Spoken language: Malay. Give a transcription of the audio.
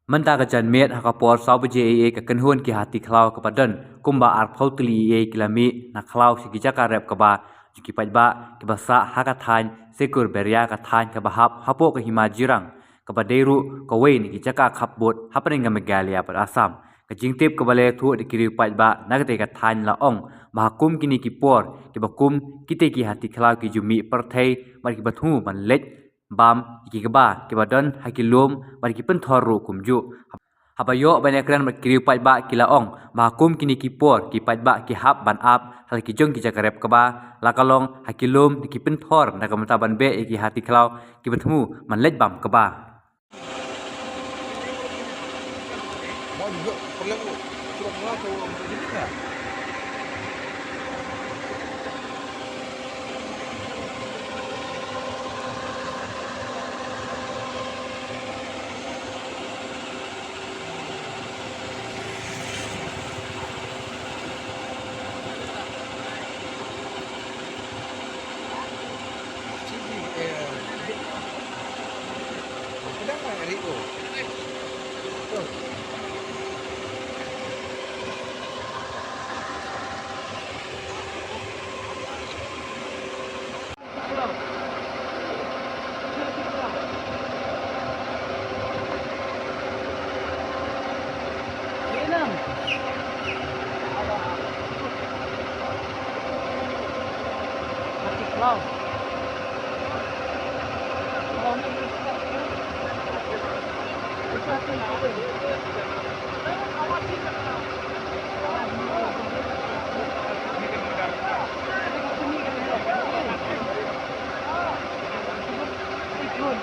Menta kajan Miet hakapor sabu JAA ka kenhun ki hati Khlaw kepadan kumba ar phautli e kilami na Khlaw si ki Jaka rep kaba juki Paidbah ki basa hakathan sekur beria ka than ka bahap hapo ka himajirang kabaderu ka wein ki Jaka khapbot hapning megalia par Assam ka jingtip ka bale thu de kiri Paidbah nagte ka than la ong mahakum kini ki por ki bakum kite ki hati Khlaw ki jumi perthai mar ki bathu man lech bam ki gaba ki badan hakilum mar ki pen thor ru kumju habayo bane kran mar kiri Paidbah ki laong mahakum kini ki por ki Paidbah ki hap ban ap hal ki jong ki jakarep kaba lakalong hakilum ki pen thor nagamta ban be ki hati Khlaw ki bathu man lech bam kaba Mau juga perlu kurang atau begini tak? Kenapa Rico? Khlaw. Ikun,